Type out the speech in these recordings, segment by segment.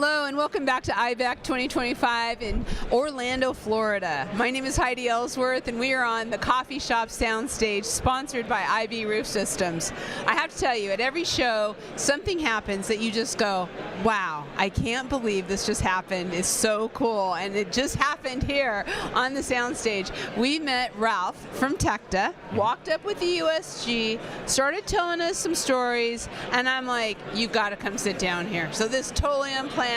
Hello and welcome back to IIBEC 2025 in Orlando, Florida. My name is Heidi Ellsworth and we are on the Coffee Shop soundstage sponsored by IB Roof Systems. I have to tell you, at every show, something happens that you just go, wow, I can't believe this just happened. It's so cool. And it just happened here on the soundstage. We met Ralph from Tecta, walked up with the USG, started telling us some stories, and I'm like, you gotta come sit down here. So this totally unplanned,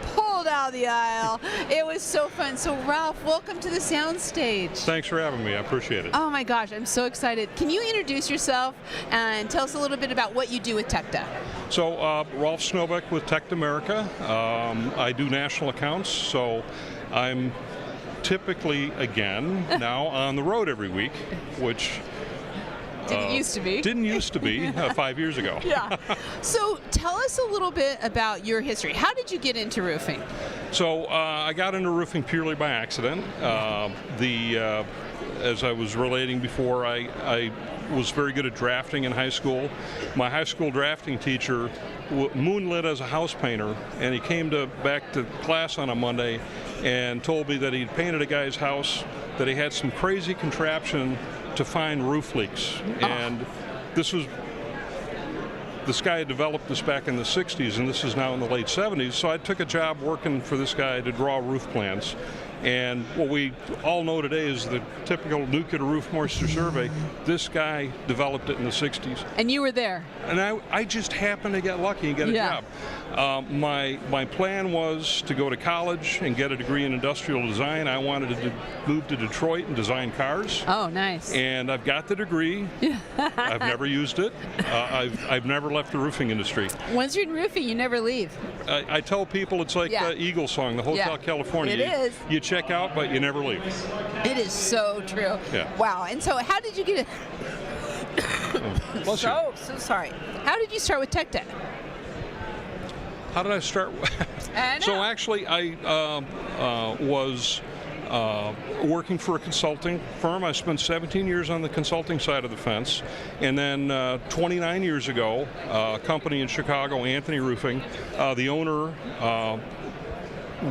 pulled out of the aisle. It was so fun. So Ralph, welcome to the soundstage. Thanks for having me. I appreciate it. Oh my gosh, I'm so excited. Can you introduce yourself and tell us a little bit about what you do with Tecta? So Ralph Snowbeck with Tecta America. I do national accounts, so I'm typically, again, now on the road every week, which didn't used to be. Didn't used to be 5 years ago. Yeah. So tell us a little bit about your history. How did you get into roofing? So I got into roofing purely by accident. As I was relating before, I was very good at drafting in high school. My high school drafting teacher moonlit as a house painter, and he came back to class on a Monday and told me that he'd painted a guy's house, that he had some crazy contraption to find roof leaks. And this guy had developed this back in the 60s, and this is now in the late 70s, so I took a job working for this guy to draw roof plans. And what we all know today is the typical nuclear roof moisture survey. This guy developed it in the 60s. And you were there. And I just happened to get lucky and get a job. My plan was to go to college and get a degree in industrial design. I wanted to move to Detroit and design cars. Oh, nice. And I've got the degree. I've never used it. I've never left the roofing industry. Once you're in roofing, you never leave. I tell people it's like the Eagle song, the Hotel California. It is. You check out, but you never leave. It is so true. Yeah. Wow. And so how did you get it? So sorry. How did you start with Tecta? How did I start? So actually, I was working for a consulting firm. I spent 17 years on the consulting side of the fence. And then 29 years ago, a company in Chicago, Anthony Roofing, the owner,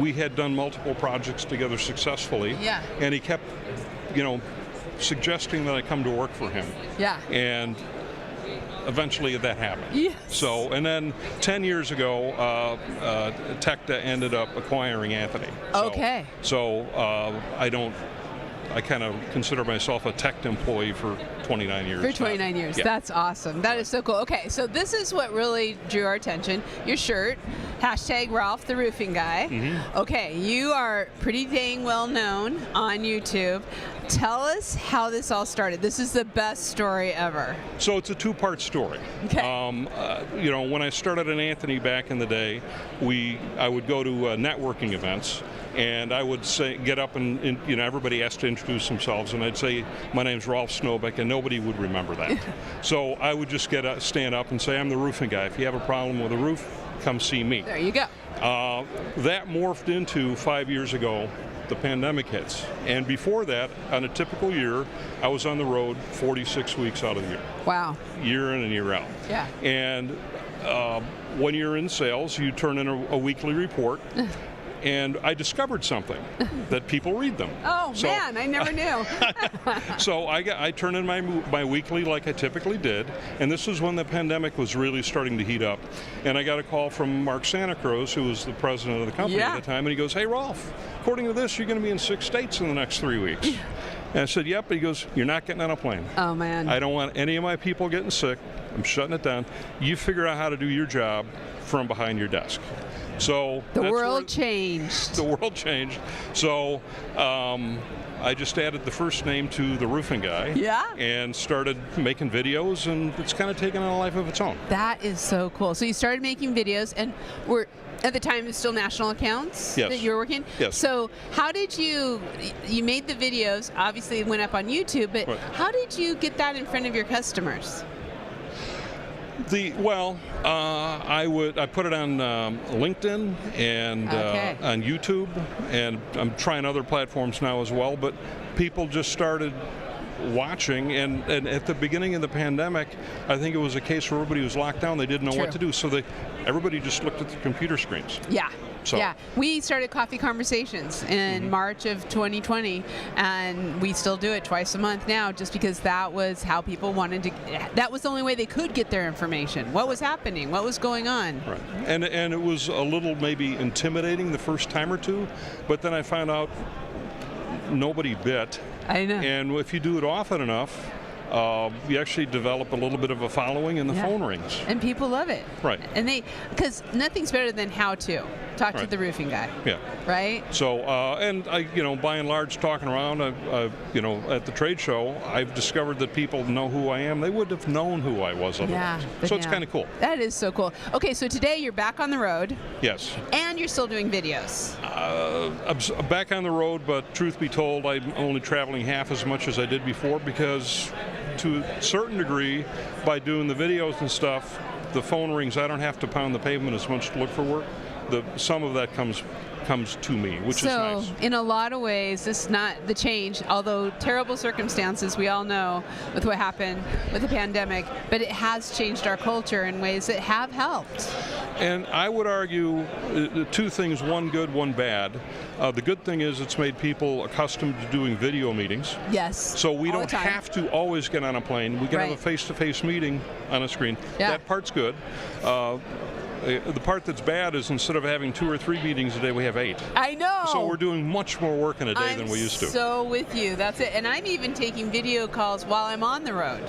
we had done multiple projects together successfully. Yeah. And he kept, suggesting that I come to work for him. Yeah. And eventually that happened. Yes. So, and then 10 years ago, Tecta ended up acquiring Anthony. Okay. So I kind of consider myself a Tecta employee for 29 years. For 29 years. Yeah. That's awesome. That is so cool. Okay, so this is what really drew our attention. Your shirt, #Ralph the Roofing Guy. Mm-hmm. Okay, you are pretty dang well known on YouTube. Tell us how this all started. This is the best story ever. So it's a two-part story. Okay. When I started at Anthony back in the day, I would go to networking events, and I would get up and everybody asked to introduce themselves, and I'd say, my name's Ralph Snowbeck, and nobody would remember that. So I would just stand up and say, I'm the roofing guy. If you have a problem with a roof, come see me. There you go. That morphed into 5 years ago, the pandemic hits. And before that, on a typical year, I was on the road 46 weeks out of the year. Wow. Year in and year out. Yeah. And when you're in sales, you turn in a weekly report. And I discovered something, that people read them. Oh, man, I never knew. So I turned in my weekly like I typically did, and this was when the pandemic was really starting to heat up. And I got a call from Mark Santa Cruz, who was the president of the company at the time, and he goes, hey, Ralph, according to this, you're going to be in 6 states in the next 3 weeks. And I said, yep. He goes, you're not getting on a plane. Oh, man. I don't want any of my people getting sick. I'm shutting it down. You figure out how to do your job from behind your desk. So the world changed. The world changed. So I just added the first name to the roofing guy. Yeah. And started making videos, and it's kind of taken on a life of its own. That is so cool. So you started making videos, and at the time, it was still national accounts that you were working? Yes. So how did you made the videos, obviously it went up on YouTube, but how did you get that in front of your customers? I put it on LinkedIn and on YouTube, and I'm trying other platforms now as well, but people just started watching, and at the beginning of the pandemic, I think it was a case where everybody was locked down, they didn't know what to do, so everybody just looked at the computer screens. Yeah. So. Yeah, we started Coffee Conversations in March of 2020, and we still do it twice a month now, just because that was how people wanted to. That was the only way they could get their information. What was happening? What was going on? Right, and it was a little maybe intimidating the first time or two, but then I found out nobody bit. I know. And if you do it often enough, you actually develop a little bit of a following, and the phone rings. And people love it. Right. And because nothing's better than how to talk to the roofing guy. Yeah. Right. So, and I, by and large, talking around, at the trade show, I've discovered that people know who I am. They would have known who I was otherwise. So it's kind of cool. That is so cool. Okay, so today you're back on the road. Yes. And you're still doing videos. I'm back on the road, but truth be told, I'm only traveling half as much as I did before, because to a certain degree, by doing the videos and stuff, the phone rings. I don't have to pound the pavement as much to look for work. Some of that comes to me, which is nice. So, in a lot of ways, this is not the change, although terrible circumstances, we all know with what happened with the pandemic, but it has changed our culture in ways that have helped. And I would argue two things, one good, one bad. The good thing is it's made people accustomed to doing video meetings. Yes. So we don't have to always get on a plane. We can have a face-to-face meeting on a screen. Yeah. That part's good. The part that's bad is instead of having 2 or 3 meetings a day, we have 8. I know. So we're doing much more work in a day than we used to. I'm so with you. That's it. And I'm even taking video calls while I'm on the road.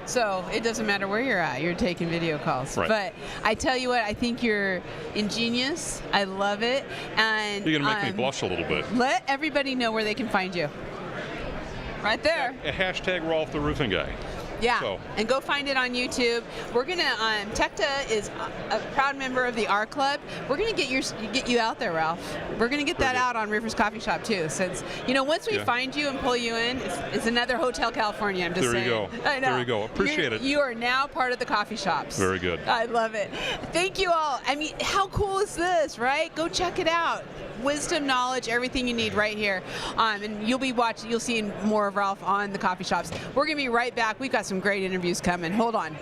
So it doesn't matter where you're at. You're taking video calls. Right. But I tell you what, I think you're ingenious. I love it. And you're going to make me blush a little bit. Let everybody know where they can find you. Right there. Hashtag Rolf the Roofing Guy. Yeah, so. And go find it on YouTube. We're gonna. Tecta is a proud member of the R Club. We're gonna get you out there, Ralph. We're gonna get that out on Roofers Coffee Shop too. Since once we find you and pull you in, it's another Hotel California. I'm just saying. There you go. I know. There you go. Appreciate it. You are now part of the coffee shops. Very good. I love it. Thank you all. I mean, how cool is this, right? Go check it out. Wisdom, knowledge, everything you need right here. And you'll see more of Ralph on the coffee shops. We're gonna be right back. We've got some great interviews coming. Hold on.